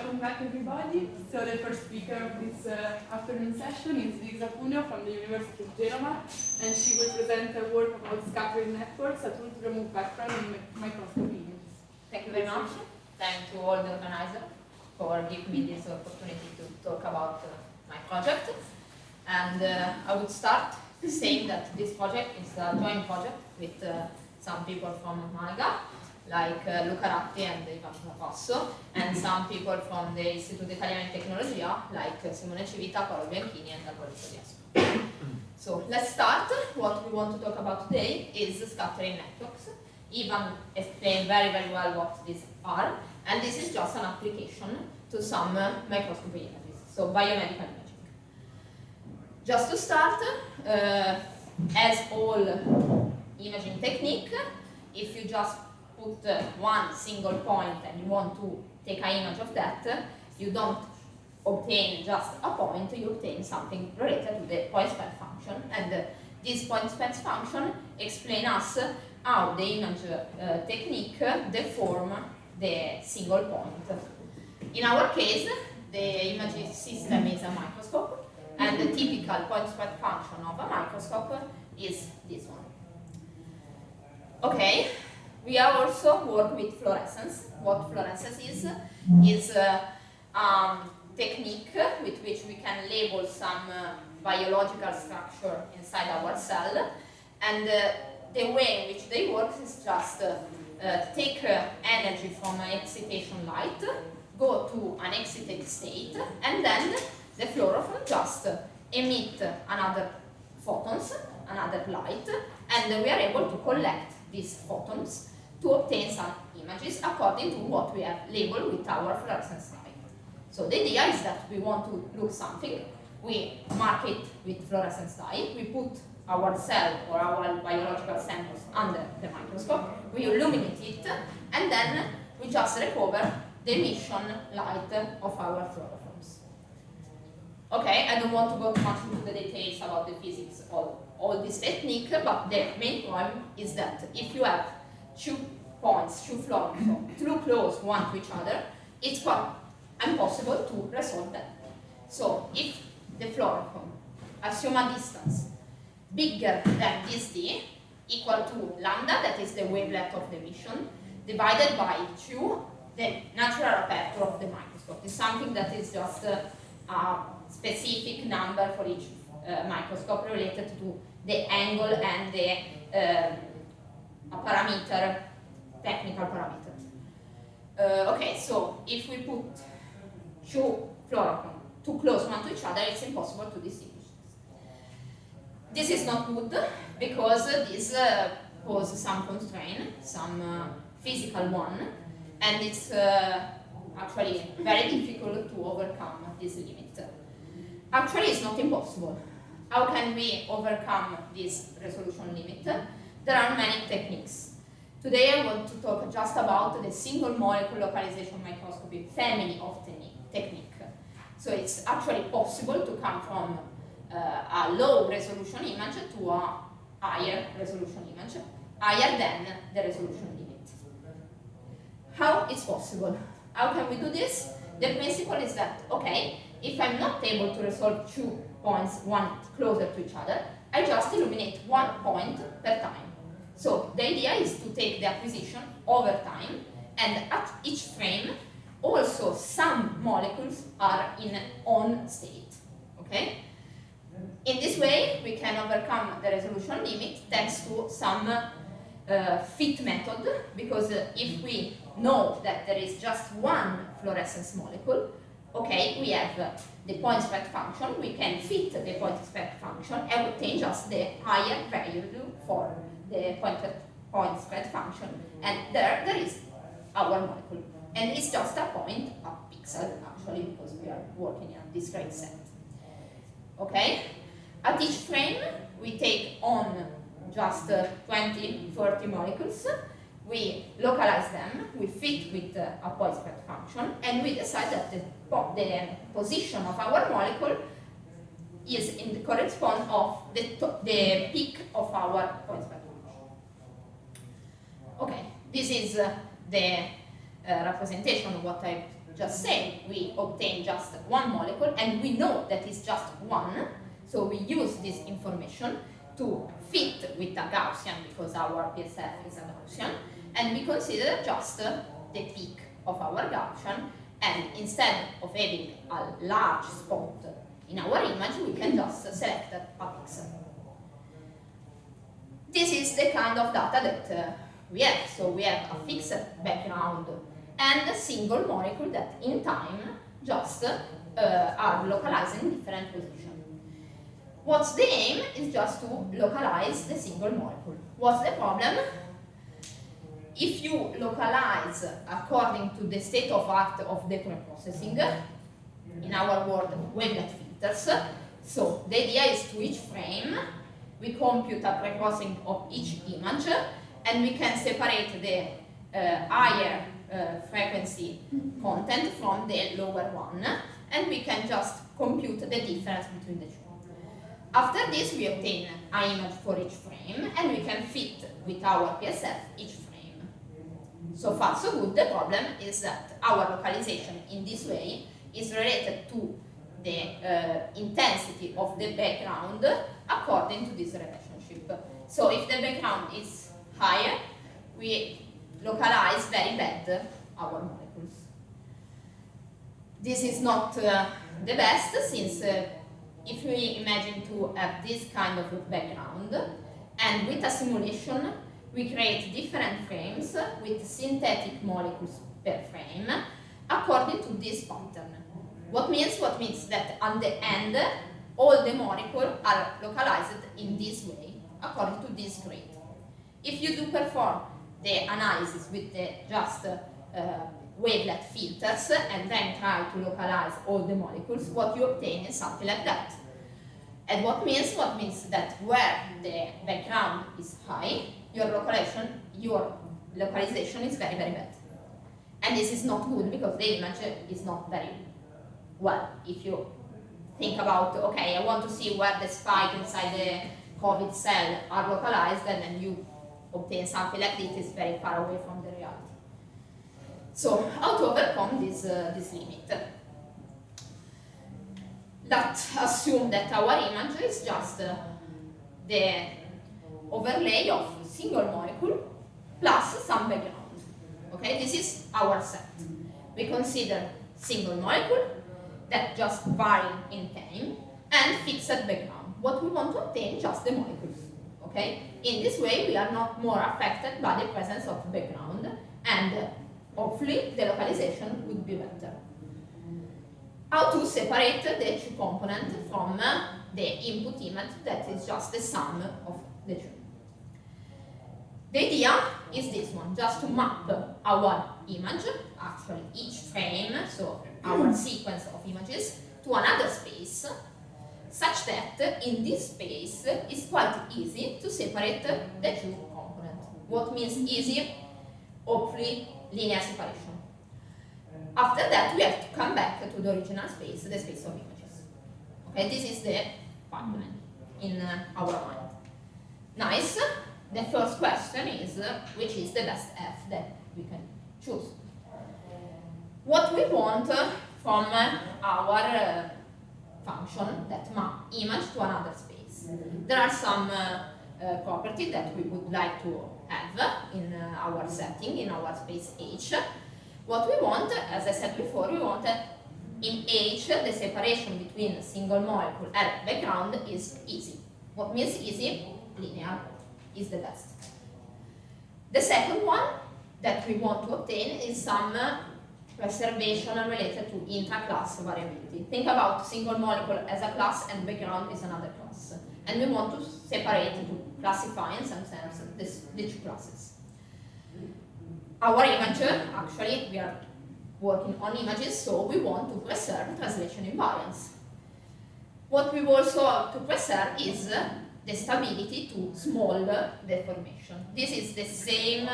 welcome back everybody. So the first speaker of this afternoon session is Cuneo from the University of Genoa, and she will present a work about scattering networks, a tool to remove background in microscopy images. Thank you very much. Thanks to all the organizers for giving me this opportunity to talk about my project. And I would start saying that this project is a joint project with some people from Malaga, like Luca Ratti and Ivan Trapasso, and some people from the Istituto Italiano di Tecnologia, like Simone Civita, Paolo Bianchini, and Alberto Diasco. So let's start. What we want to talk about today is scattering networks. Ivan explained very well what these are, and this is just an application to some microscopy images, so biomedical imaging. Just to start, as all imaging technique, if you just put one single point and you want to take an image of that, you don't obtain just a point, you obtain something related to the point spread function. And this point spread function explains us how the image technique deform the single point. In our case, the image system is a microscope, and the typical point spread function of a microscope is this one. Okay. We have also worked with fluorescence. What fluorescence is a technique with which we can label some biological structure inside our cell, and the way in which they work is just take energy from an excitation light, go to an excited state, and then the fluorophore just emit another photons, another light, and we are able to collect these photons to obtain some images according to what we have labeled with our fluorescence type. So the idea is that we want to look something, we mark it with fluorescence dye, we put our cell or our biological samples under the microscope, we illuminate it, and then we just recover the emission light of our fluorophores. Okay, I don't want to go too much into the details about the physics of all this technique, but the main point is that if you have two points, two fluorophores, too close one to each other, it's quite impossible to resolve them. So if the fluorophore assume a distance bigger than this d, equal to lambda, that is the wavelength of the emission, divided by 2, the natural aperture of the microscope. It's something that is just a specific number for each microscope related to the angle and the a parameter, technical parameter. Okay, so if we put two fluorophores too close one to each other, it's impossible to distinguish this. This is not good because this poses some constraint, some physical one, and it's actually very difficult to overcome this limit. Actually, it's not impossible. How can we overcome this resolution limit? There are many techniques. Today I want to talk just about the single molecule localization microscopy family of technique. So it's actually possible to come from a low resolution image to a higher resolution image, higher than the resolution limit. How is possible? How can we do this? The principle is that, okay, if I'm not able to resolve 2 points, one closer to each other, I just illuminate 1 point per time. So the idea is to take the acquisition over time, and at each frame, also some molecules are in on state. Okay? In this way, we can overcome the resolution limit thanks to some fit method, because if we know that there is just one fluorescence molecule, okay, we have the point spread function, we can fit the point spread function and obtain just the higher value for the point spread function, and there is our molecule. And it's just a point, a pixel actually, because we are working in a discrete set. Okay? At each frame, we take on just 20, 30 molecules, we localize them, we fit with a point spread function, and we decide that the position of our molecule is in the correspond of the peak of our point spread function. Okay, this is the representation of what I just say we obtain just one molecule and we know that it's just one, so we use this information to fit with a Gaussian because our PSF is a Gaussian, and we consider just the peak of our Gaussian, and instead of having a large spot in our image, we can just select a pixel. This is the kind of data that we have. So we have a fixed background and a single molecule that in time just are localized in different positions. What's the aim is just to localize the single molecule. What's the problem? If you localize according to the state of art of the preprocessing, in our word, wavelet filters, so the idea is to each frame, we compute a preprocessing of each image, and we can separate the higher frequency content from the lower one, and we can just compute the difference between the two. After this, we obtain an image for each frame, and we can fit with our PSF each frame. So far, so good. The problem is that our localization in this way is related to the intensity of the background according to this relationship. So if the background is higher, we localize very bad our molecules. This is not the best, since if we imagine to have this kind of background, and with a simulation we create different frames with synthetic molecules per frame according to this pattern. What means that at the end all the molecules are localized in this way according to this grid. If you do perform the analysis with the just wavelet filters and then try to localize all the molecules, what you obtain is something like that. And what means that where the background is high, your localization is very, very bad. And this is not good because the image is not very well. If you think about, okay, I want to see where the spike inside the COVID cell are localized, and then you obtain something like this, is very far away from the reality. So how to overcome this limit? Let's assume that our image is just the overlay of single molecule plus some background. Okay, this is our set. We consider single molecule that just vary in time and fixed background. What we want to obtain just the molecules. Okay, in this way we are not more affected by the presence of background, and hopefully the localization would be better. How to separate the two components from the input image that is just the sum of the two. The idea is this one, just to map our image, actually each frame, so our sequence of images, to another space, such that in this space it's quite easy to separate the two components. What means easy? Hopefully linear separation. After that, we have to come back to the original space, the space of images. Okay, this is the pipeline in our mind. Nice. The first question is, which is the best f that we can choose? What we want from our function that map image to another space. There are some properties that we would like to have in our setting, in our space H. What we want, as I said before, we want in H the separation between single molecule and background is easy. What means easy? Linear is the best. The second one that we want to obtain is some preservation related to intra-class variability. Think about single molecule as a class and background is another class. And we want to separate, to classify in some sense the two classes. Our image, actually, we are working on images, so we want to preserve translation invariance. What we also want to preserve is the stability to small deformation. This is the same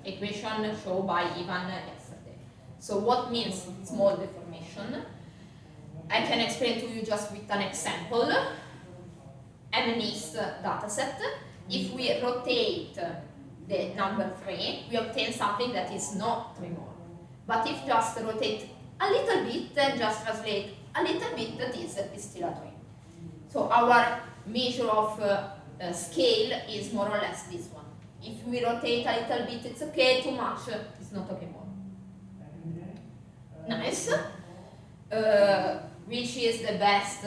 equation shown by Ivan yesterday. So what means small deformation? I can explain to you just with an example. MNIST dataset. If we rotate the number 3, we obtain something that is not 3 more, But if just rotate a little bit and just translate a little bit, this is still a train. So our measure of scale is more or less this one. If we rotate a little bit, it's okay. Too much, it's not okay more. Nice. Which is the best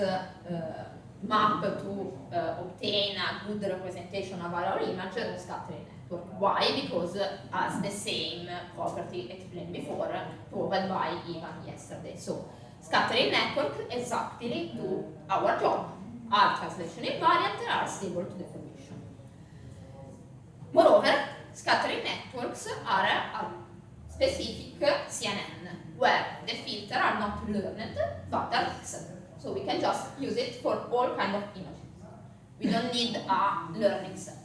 map to obtain a good representation of our image? Scattering network. Why? Because has the same property explained before, proven by Ivan yesterday. So scattering network exactly do our job. Are translation invariant, are stable to deformation. Moreover, scattering networks are a specific CNN, where the filters are not learned, but are fixed. So we can just use it for all kinds of images. We don't need a learning set.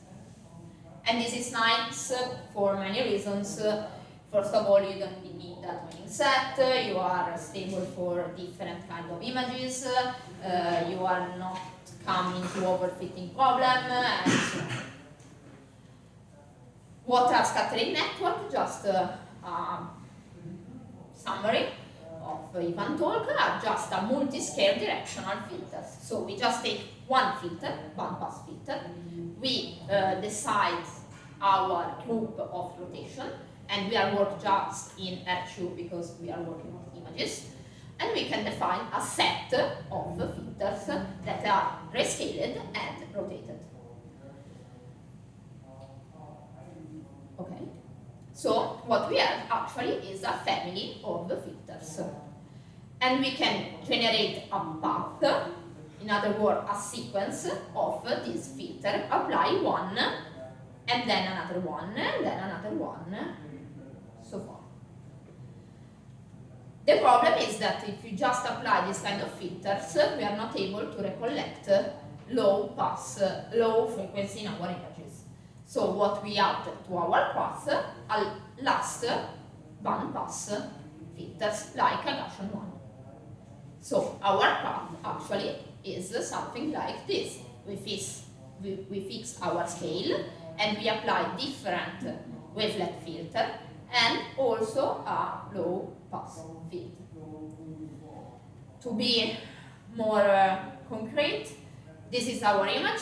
And this is nice for many reasons. First of all, you don't need a training set, you are stable for different kinds of images, you are not coming to overfitting problem, and so on. What are scattering networks? Just a summary of Ivan talk, are just a multi-scale directional filters. So we just take one filter, bandpass filter, we decide our group of rotation, and we are working just in R2 because we are working on images, and we can define a set of filters that are rescaled and rotated. Okay, so what we have actually is a family of filters, and we can generate a path, in other words, a sequence of this filter, apply one, and then another one, and then another one, so far. The problem is that if you just apply this kind of filters, we are not able to recollect low frequency in our images. So what we add to our path are last bandpass filters like a Gaussian one. So our path actually is something like this. We fix our scale, and we apply different wavelet filter and also a low pass filter. To be more concrete, this is our image.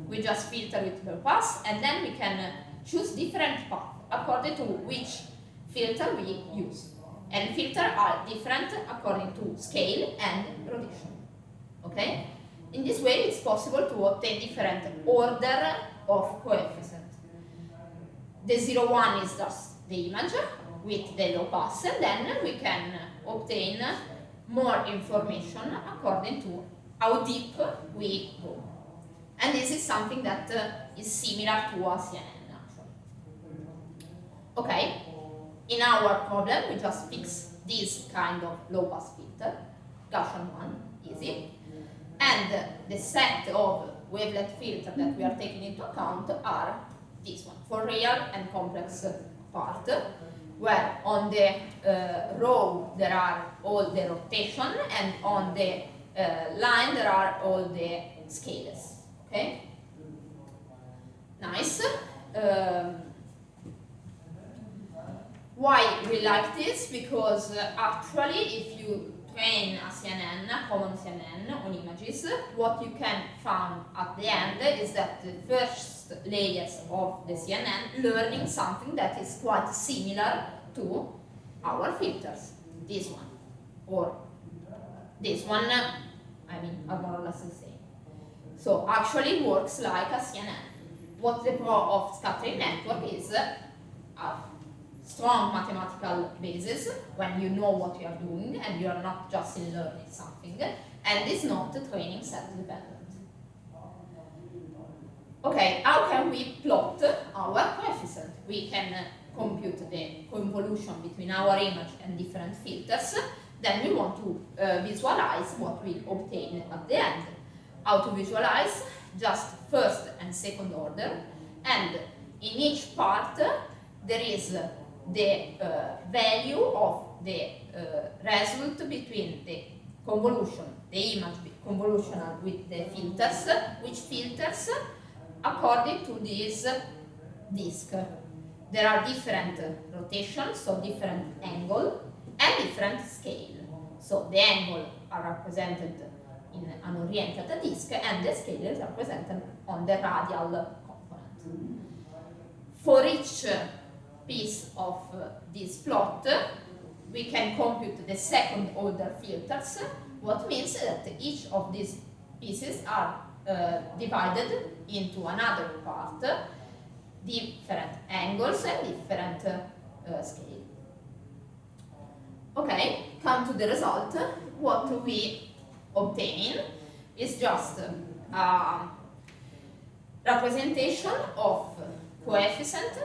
We just filter with low pass, and then we can choose different paths according to which filter we use. And filters are different according to scale and rotation. Okay? In this way, it's possible to obtain different order of coefficient. The 0, 1 is just the image with the low pass, and then we can obtain more information according to how deep we go. And this is something that is similar to a CNN actually. Okay, in our problem we just fix this kind of low pass filter, Gaussian one, easy. And the set of wavelet filter that we are taking into account are this one, for real and complex part, where on the row there are all the rotation, and on the line there are all the scales. Okay? Nice. Why we like this? Because actually if you train a CNN, a common CNN on images, what you can find at the end is that the first layers of the CNN learning something that is quite similar to our filters. This one or this one, I mean, are more or less the same. So actually works like a CNN. What the pro of scattering network is a strong mathematical basis when you know what you are doing and you are not just in learning something, and is not training set dependent. Okay, how can we plot our coefficient? We can compute the convolution between our image and different filters. Then we want to visualize what we obtain at the end. How to visualize? Just first and second order, and in each part there is the value of the result between the convolution, the image convolutional with the filters, which filters according to this disk. There are different rotations, so different angle, and different scale. So the angle are represented in an oriented disk, and the scale is represented on the radial component. For each piece of this plot, we can compute the second order filters, what means that each of these pieces are divided into another part, different angles and different scale. Okay, come to the result. What we obtain is just a representation of coefficient,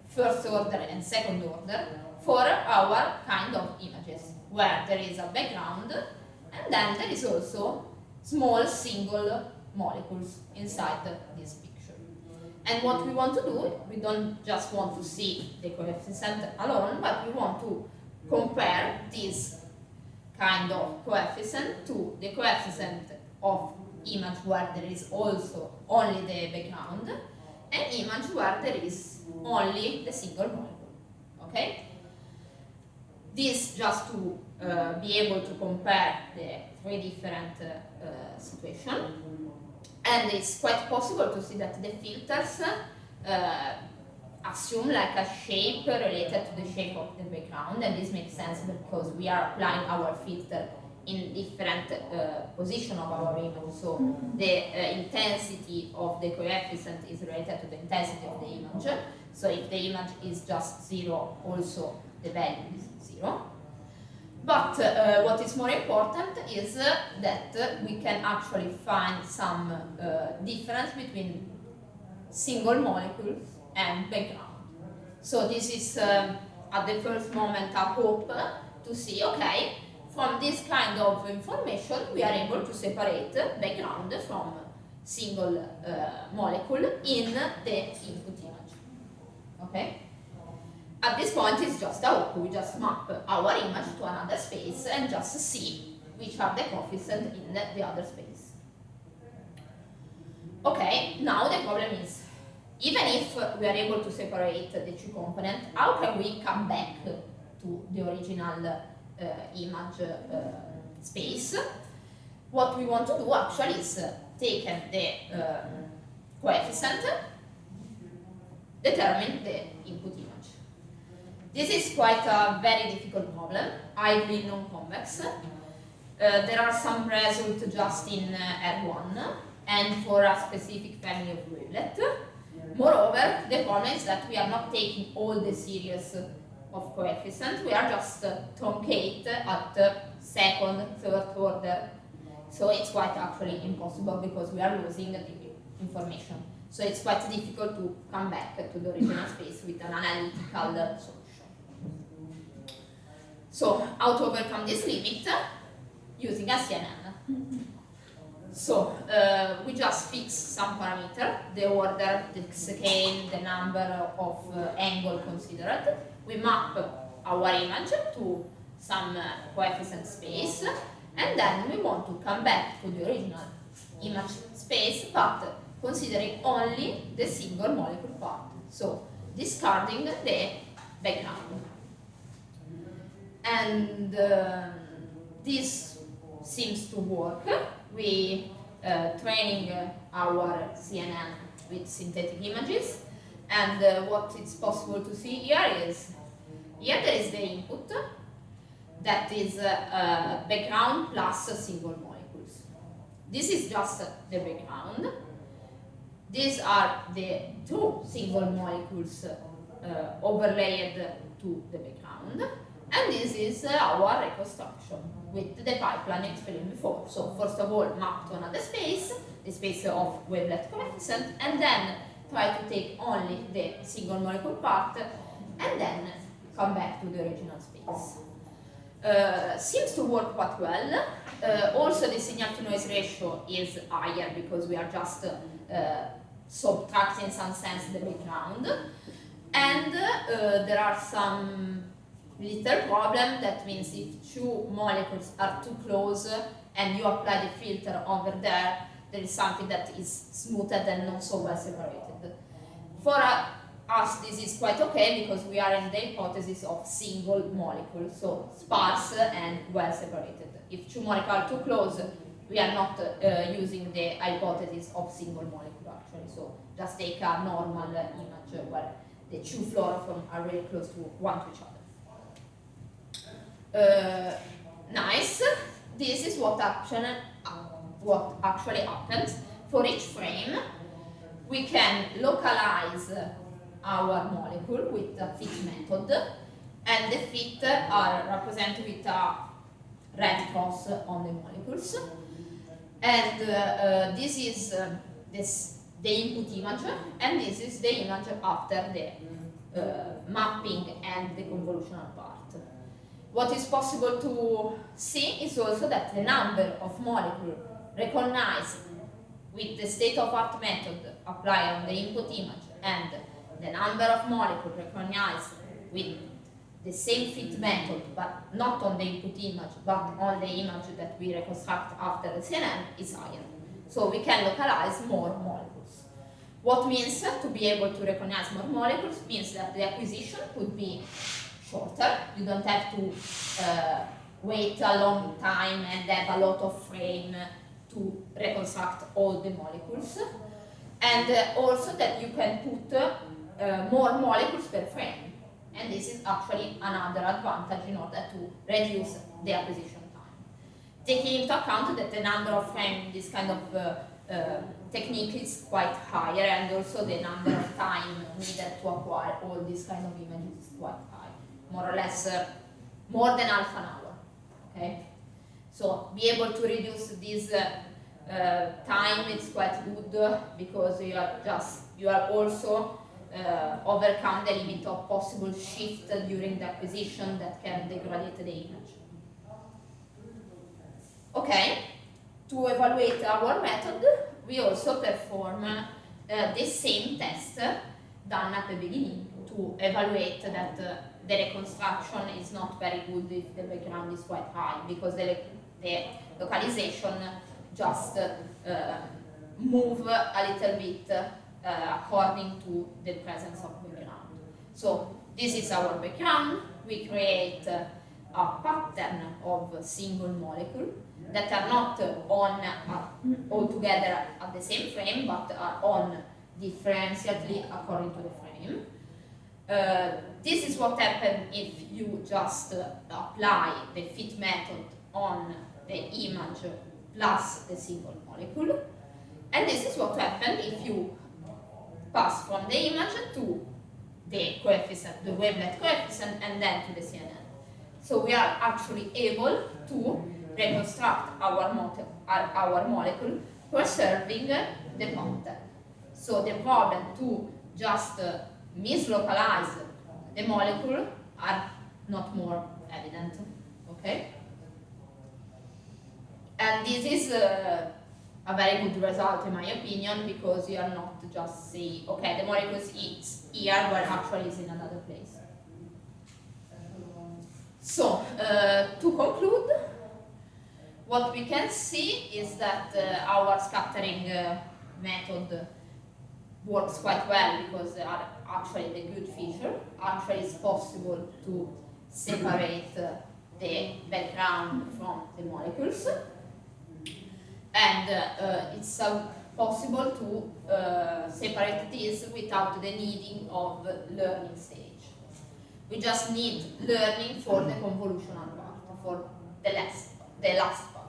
first order and second order, for our kind of images, where there is a background and then there is also small single molecules inside this picture. And what we want to do, we don't just want to see the coefficient alone, but we want to compare this kind of coefficient to the coefficient of image where there is also only the background, and image where there is only the single molecule. Okay? This just to be able to compare the three different situations. And it's quite possible to see that the filters assume like a shape related to the shape of the background, and this makes sense because we are applying our filter in different position of our image. So the intensity of the coefficient is related to the intensity of the image. So if the image is just 0, also the value is 0. But what is more important is that we can actually find some difference between single molecules and background. So this is at the first moment a hope to see, okay, from this kind of information we are able to separate background from single molecule in the input image. Okay? At this point it's just a hope, we just map our image to another space and just see which are the coefficients in the other space. Okay, now the problem is, even if we are able to separate the two components, how can we come back to the original image space? What we want to do actually is take the coefficient, determine the input image. This is quite a very difficult problem, highly non-convex. There are some results just in R1 and for a specific family of wavelet. Moreover, the problem is that we are not taking all the series of coefficients, we are just truncate at second, third order. So it's quite actually impossible because we are losing the information. So it's quite difficult to come back to the original space with an analytical solution. So how to overcome this limit? Using a CNN. So we just fix some parameter, the order, the scale, the number of angle considered. We map our image to some coefficient space, and then we want to come back to the original image space, but considering only the single molecule part. So discarding the background. And this seems to work. We training our CNN with synthetic images, and what is possible to see here is, here there is the input, that is background plus single molecules. This is just the background. These are the two single molecules overlaid to the background, and this is our reconstruction with the pipeline explained before. So first of all, map to another space, the space of wavelet coefficient, and then try to take only the single molecule part, and then come back to the original space. Seems to work quite well. Also the signal to noise ratio is higher because we are just subtracting in some sense the background, and there are some little problem. That means if two molecules are too close and you apply the filter over there, there is something that is smoothed and not so well separated. For us this is quite okay because we are in the hypothesis of single molecule, so sparse and well separated. If two molecules are too close, we are not using the hypothesis of single molecule actually, so just take a normal image where the two fluorophores are really close to one to each other. Nice. This is what actually happens. For each frame, we can localize our molecule with a fit method, and the fit are represented with a red cross on the molecules. And this is the input image, and this is the image after the mapping and the convolutional part. What is possible to see is also that the number of molecules recognized with the state-of-art method applied on the input image and the number of molecules recognized with the same fit method, but not on the input image, but on the image that we reconstruct after the CNN is higher. So we can localize more molecules. What means to be able to recognize more molecules means that the acquisition could be shorter. You don't have to wait a long time and have a lot of frame to reconstruct all the molecules. And also that you can put more molecules per frame. And this is actually another advantage in order to reduce the acquisition time. Taking into account that the number of frames in this kind of technique is quite higher, and also the number of time needed to acquire all these kind of images is quite high. More or less more than half an hour. Okay? So be able to reduce this time, it's quite good because you are also overcome the limit of possible shift during the acquisition that can degrade the image. Okay, to evaluate our method, we also perform the same test done at the beginning to evaluate that the reconstruction is not very good if the background is quite high, because the localization just move a little bit according to the presence of background. So this is our background. We create a pattern of single molecule that are not on all together at the same frame, but are on differentially according to the frame. This is what happens if you just apply the fit method on the image plus the single molecule. And this is what happens if you pass from the image to the coefficient, the wavelet coefficient, and then to the CNN. So we are actually able to reconstruct our molecule preserving the pattern. So the problem to just mislocalize the molecule are not more evident. Okay? And this is a very good result in my opinion, because you are not just saying, okay, the molecule is here where actually is in another place. So, to conclude, what we can see is that our scattering method works quite well, because they are actually the good feature. Actually, it's possible to separate the background from the molecules. And it's possible to separate this without the needing of learning stage. We just need learning for the convolutional part, for the last part.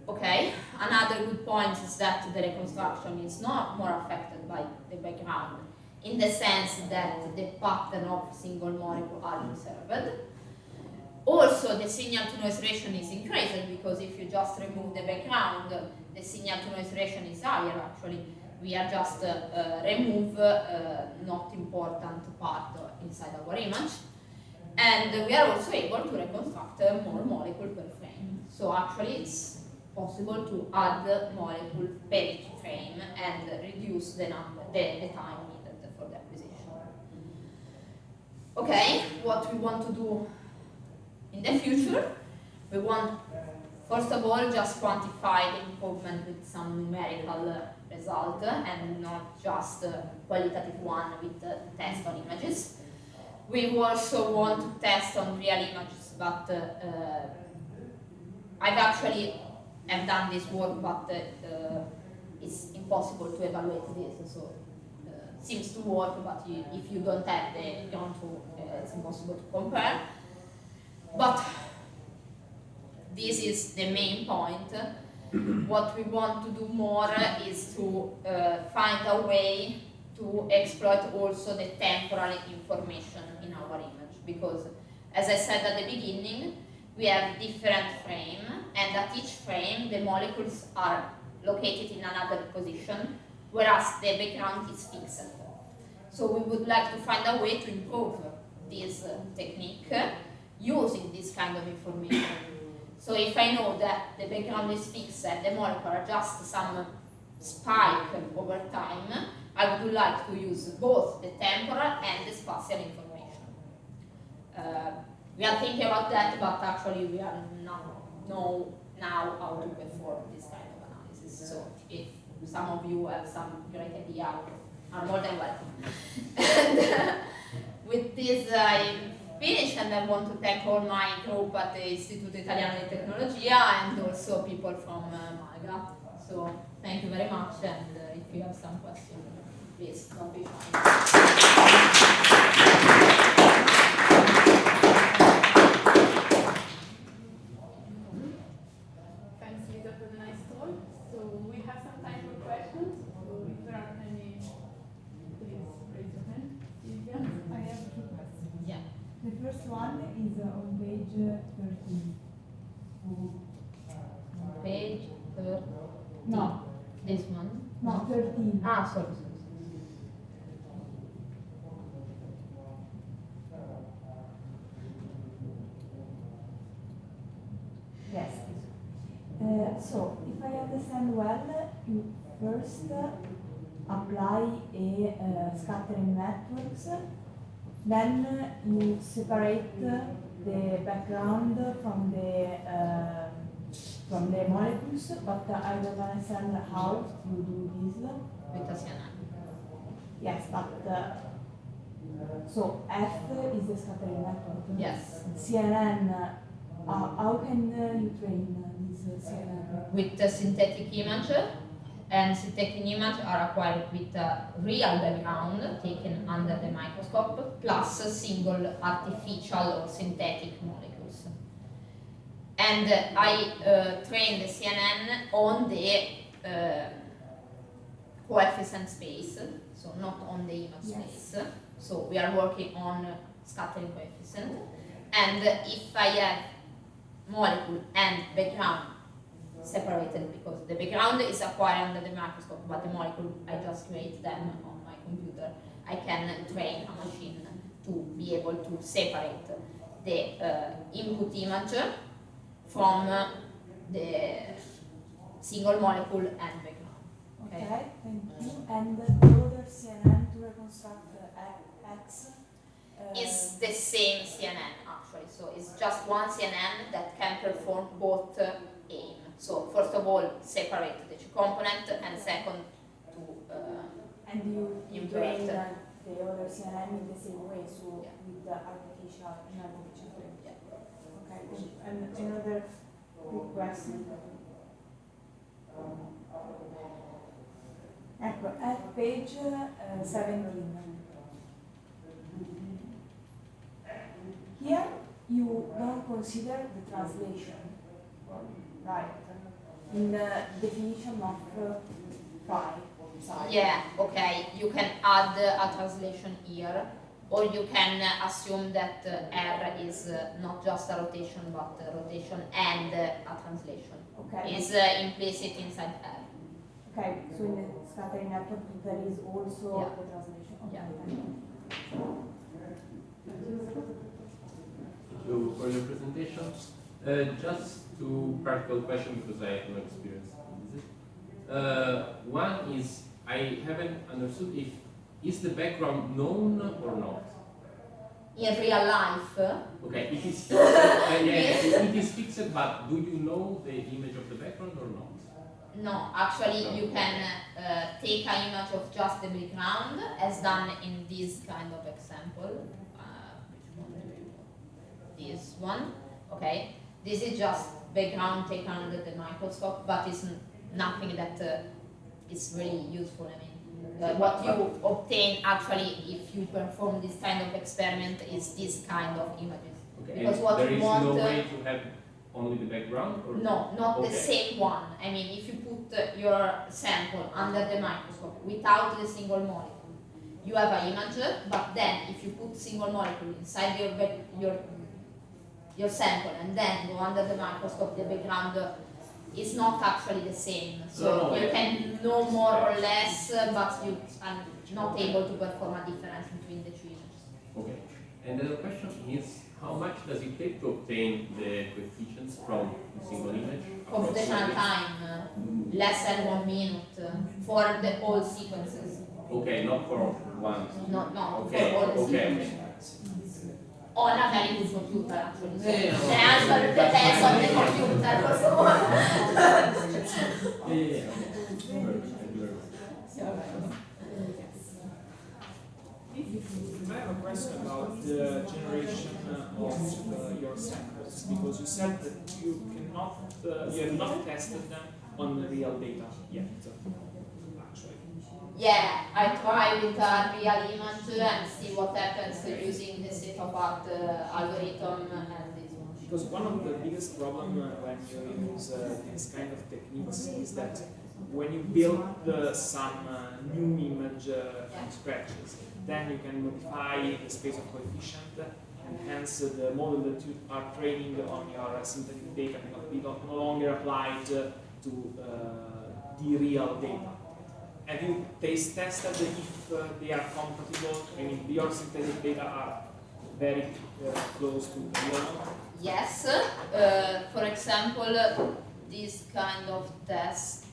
Okay, another good point is that the reconstruction is not more affected by the background, in the sense that the pattern of single molecule are preserved. Also, the signal-to-noise ratio is increased, because if you just remove the background, the signal-to-noise ratio is higher. Actually, we are just remove not important part inside our image, and we are also able to reconstruct more molecule per frame. So actually, it's possible to add molecule per each frame and reduce the time needed for the acquisition. Okay, what we want to do in the future, we want, first of all, just quantify the improvement with some numerical result and not just a qualitative one with the test on images. We also want to test on real images, but I've actually have done this work, but it's impossible to evaluate this. So seems to work, but if you don't have the ground truth, it's impossible to compare. But this is the main point. What we want to do more is to find a way to exploit also the temporal information in our image, because as I said at the beginning, we have different frame, and at each frame the molecules are located in another position, whereas the background is fixed. So we would like to find a way to improve this technique using this kind of information. So if I know that the background is fixed and the molecule are just some spike over time, I would like to use both the temporal and the spatial information. We are thinking about that, but actually we are not know now how to perform this kind of analysis. So if some of you have some great idea, are more than welcome. And with this I finish, and I want to thank all my group at the Istituto Italiano di Tecnologia and also people from Malga. So thank you very much, and if you have some questions, please don't be shy. The first one is on page 13. Page 13. No. This one? No, 13. Ah, sorry. Yes. So, if I understand well, you first apply a scattering networks. Then you separate the background from the molecules, but I don't understand how you do this. With a CNN. Yes, but so F is the scattering network. Yes. CNN. How can you train this CNN? With the synthetic image, and synthetic image are acquired with a real background taken under the microscope, plus a single artificial or synthetic molecules. And I train the CNN on the coefficient space, so not on the image space. So we are working on scattering coefficient. And if I have molecule and background separated, because the background is acquired under the microscope, but the molecule, I just create them on my computer. I can train a machine to be able to separate the input image from the single molecule and background. Okay, thank you. And the other CNN to reconstruct X is the same CNN actually, so it's just one CNN that can perform both aim. So first of all, separate the two components, and second, to and you invert train the other CNN in the same way, so with the artificial frame. Yeah. Okay, and another quick question. At page 17. Here you don't consider the translation, right? In the definition of phi. Yeah, okay, you can add a translation here, or you can assume that R is not just a rotation, but a rotation and a translation. Okay. Is implicit inside R. Okay, so in the scattering network there is also the translation. Okay. Yeah. Thank you for your presentation. Just two practical questions, because I have no experience in this. One is, I haven't understood if is the background known or not? In real life? Okay, it is fixed, it is fixed, but do you know the image of the background or not? No, actually you can take an image of just the background, as done in this kind of example. Which one do you want? This one. Okay. This is just background taken under the microscope, but it's nothing that is really useful. I mean, what you obtain actually if you perform this kind of experiment is this kind of images. Okay. Because what there you is want, no way to have only the background? Or? No, not okay. the same one. I mean, if you put your sample under the microscope without the single molecule, you have an image, but then if you put single molecule inside your sample and then go under the microscope, the background is not actually the same. So you can know more or less, but you are not able to perform a difference between the two images. Okay. And the question is, how much does it take to obtain the coefficients from a single image? Computational time, less than 1 minute for the whole sequences. Okay, not for one. No, okay. for all the Okay. sequences. On a very good computer, actually. So Yeah. the answer depends on the computer, first of all. Yeah. Okay. Thank you very much. I have a question about the generation of your samples, because you said that you cannot, you have not tested them on the real data yet, actually. Yeah, I try with a real image and see what happens using the state-of-art algorithm and this one. Because one of the biggest problems when you use these kind of techniques is that when you build some new image from scratches, then you can modify the space of coefficient, and hence the model that you are training on your synthetic data cannot be no longer applied to the real data. Have you tested if they are compatible? I mean, your synthetic data are very close to real? Yes. For example, this kind of tests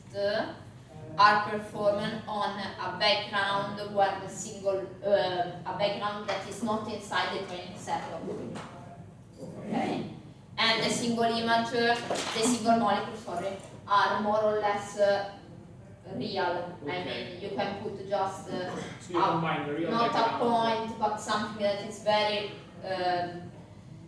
are performed on a background where the single, a background that is not inside the training set of the video. Okay. And the single image, the single molecule, sorry, are more or less real. Okay. I mean, you can put just So you combine the real not a background. point, but something that is very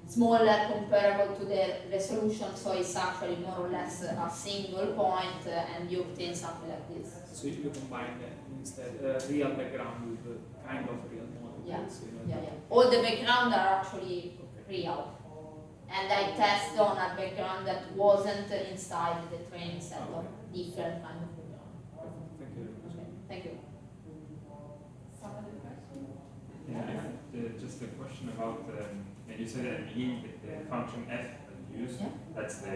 smaller comparable to the resolution, so it's actually more or less a single point, and you obtain something like this. So you combine instead real background with kind of real model. Yeah. You know, Yeah. All the background are actually real. And I tested on a background that wasn't inside the training set of different kind of background. Thank you very much. Okay, thank you. Some other questions? Yeah, I have just a question about, you said at the beginning that the function f that you use, Yeah. that's the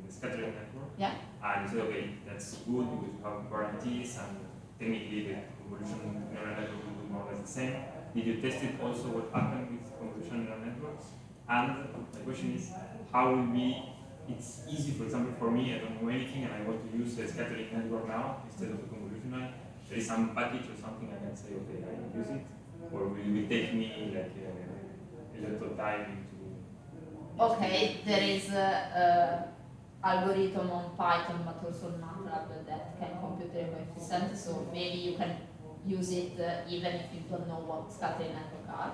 scattering network. Yeah. And you said, okay, that's good because you have guarantees and technically the convolution neural network will do more or less the same. Did you test it also what happened with convolution neural networks? And my question is, how will it's easy, for example, for me, I don't know anything and I want to use the scattering network now instead of the convolutional. There is some package or something I can say, okay, I can use it. Or will it take me like a little time to... Okay, there is algorithm on Python, but also on MATLAB that can compute the coefficient, so maybe you can use it even if you don't know what scattering network are.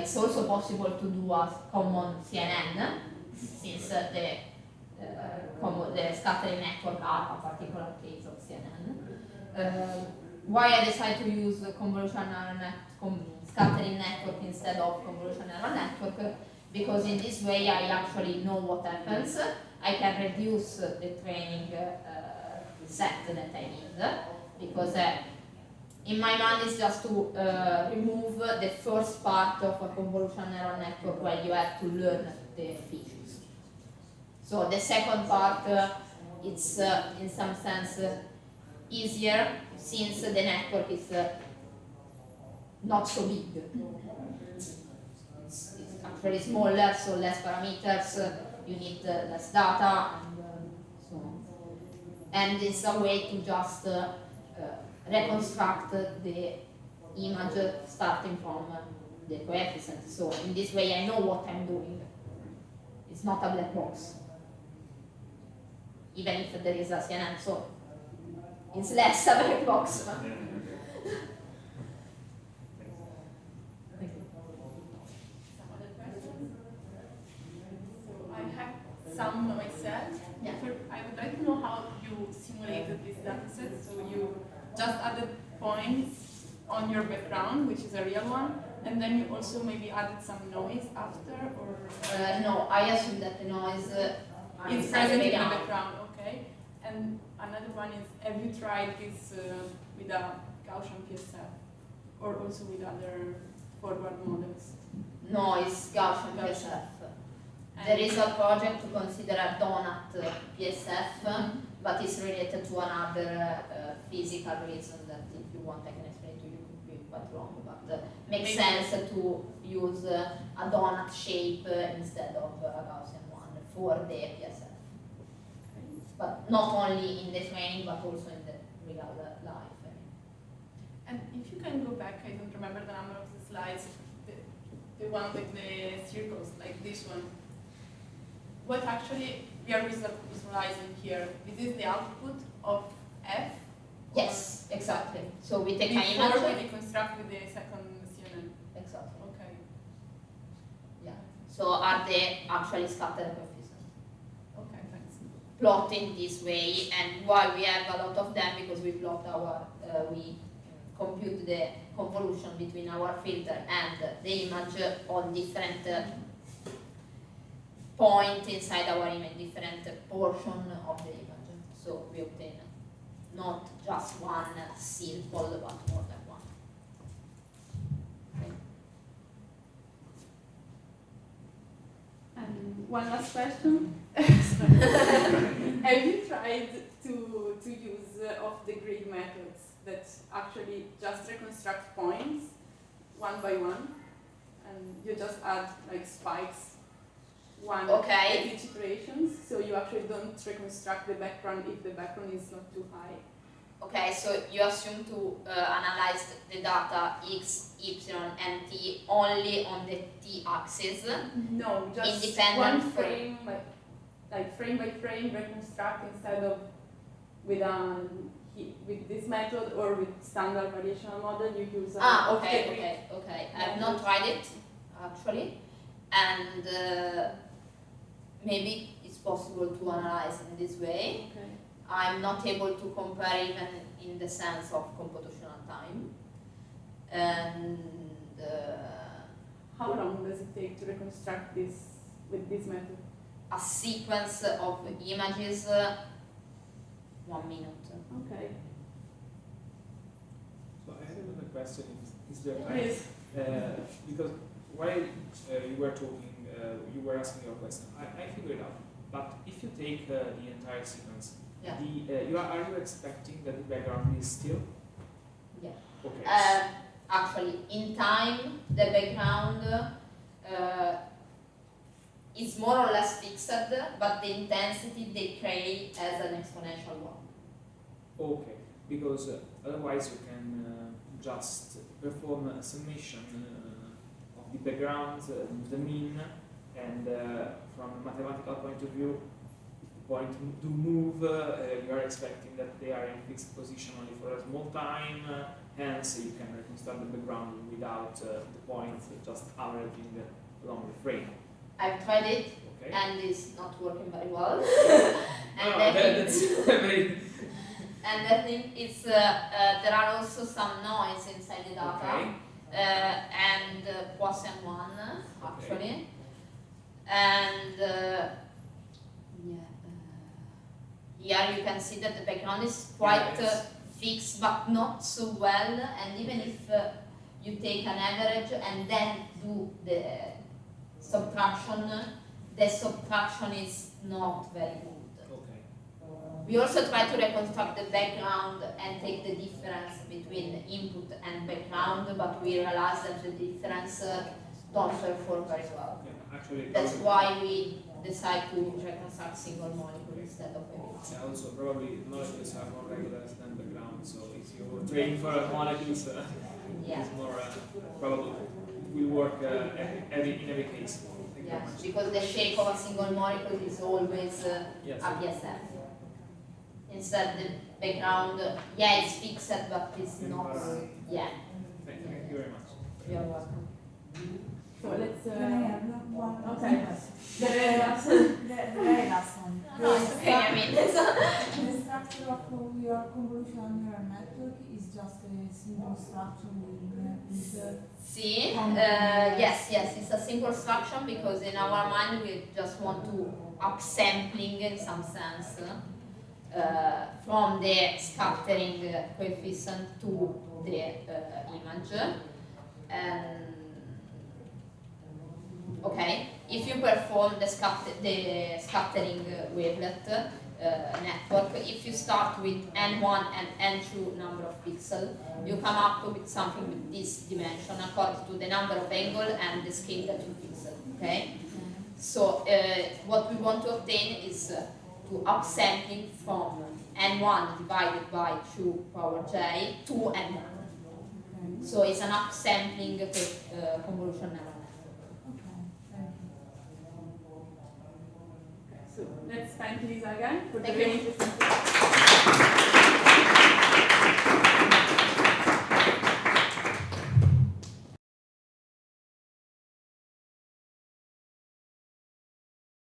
It's also possible to do a common CNN, since the scattering network are a particular case of CNN. Why I decided to use the scattering network instead of convolutional neural network? Because in this way I actually know what happens. I can reduce the training set that I need, because in my mind it's just to remove the first part of a convolutional neural network where you have to learn the features. So the second part, it's in some sense easier, since the network is not so big. It's actually smaller, so less parameters, you need less data, and so on. And it's a way to just reconstruct the image starting from the coefficient. So in this way I know what I'm doing. It's not a black box. even if there is a CNN, so it's less a black box. Yeah. Some other questions? So I have some myself. Yeah. I would like to know how you simulated this dataset. So you just added points on your background, which is a real one, and then you also maybe added some noise after, or No, I assume that the noise is present in the background. Okay. And another one is, have you tried this with a Gaussian PSF, or also with other forward models? No, it's Gaussian PSF. There is a project to consider a donut PSF, but it's related to another physical reason that if you want I can explain to you, could be quite long, but makes sense to use a donut shape instead of a Gaussian one for the PSF. But not only in the training, but also in the real life. And if you can go back, I don't remember the number of the slides, the one with the circles, like this one. What actually we are visualizing here, is this the output of F? Yes, exactly. So we take an Before image. we deconstruct with the second CNN. Exactly. Okay. Yeah. So are they actually scattered coefficients? Okay, thanks. Plotting this way, and why we have a lot of them, because we plot our, we compute the convolution between our filter and the image on different point inside our image, different portion of the image. So we obtain not just one circle, but more than one. Okay. And one last question. Have you tried to use of the grid methods that actually just reconstruct points one by one, and you just add like spikes one at each iterations, so you actually don't reconstruct the background if the background is not too high? Okay, so you assume to analyze the data x, y, and t only on the t-axis? No, just independent one frame, like frame by frame reconstruct instead of with this method or with standard variational model you use. Okay. I have not tried it actually, and maybe it's possible to analyze in this way. Okay. I'm not able to compare even in the sense of computational time. And how long does it take to reconstruct this with this method? a sequence of images, 1 minute. Okay. So I have another question. Is there time? Yes. Because while you were talking, you were asking your question. I figured it out. But if you take the entire sequence, Yeah. are you expecting that the background is still? Yeah. Okay. Actually, in time, the background is more or less fixed, but the intensity they create as an exponential one. Okay, because otherwise you can just perform a summation of the background, the mean, and from a mathematical point of view, point to move, you are expecting that they are in fixed position only for a small time, hence you can reconstruct the background without the points just averaging along the frame. I've tried it, Okay. and it's not working very well. And No, I think, that's very... and I think it's there are also some noise inside the data, Okay. and Poisson one actually, and here you can see that the background is quite fixed, but not so well. And even if you take an average and then do the subtraction, the subtraction is not very good. Okay. We also try to reconstruct the background and take the difference between the input and background, but we realized that the difference don't perform very well. Okay. Actually, That's why we decide to reconstruct single molecule instead of maybe. yeah, also probably molecules are more regular than background, so if you train for molecules, Yeah. it's more probably it will work in every case. Thank you very Yes, much. because the shape of a single molecule is always Yes. a PSF. Instead, the background, yeah, it's fixed, but it's not. Yeah. Thank you very much. You're welcome. So let's. Can I have one? Okay. The very last one. No, it's okay. I mean, it's The structure of your convolution neural network is just a simple structure with see, yes, it's a simple structure because in our mind we just want to upsampling in some sense from the scattering coefficient to the image. And okay, if you perform the scattering wavelet network, if you start with n1 and n2 number of pixels, you come up with something with this dimension according to the number of angle and the scale that you pixel. Okay, so what we want to obtain is to upsampling from n1 divided by 2 power j to n1. So it's an upsampling convolution neural network. So let's thank Lisa again for the Thank very you. interesting talk.